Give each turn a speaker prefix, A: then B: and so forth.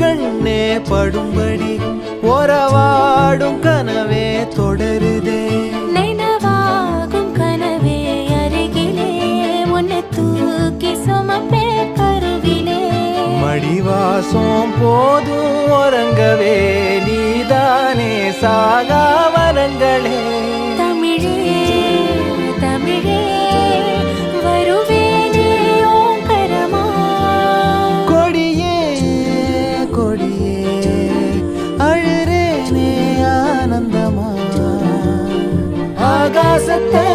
A: கண்ணே படும்படி ஒரவாடும் கனவே தொடருதே
B: நினைவாகும் கனவே அருகிலே உன்னை தூக்கி சுமப்பே கருவிலே
A: மடிவாசம் போதும் உறங்கவே நீதானே சாகா வரங்களே
B: தமிழே தமிழே வருவேனே ஓங்கரமா
A: கொடியே கொடியே அழுறேனே ஆனந்தமா ஆகாசத்தை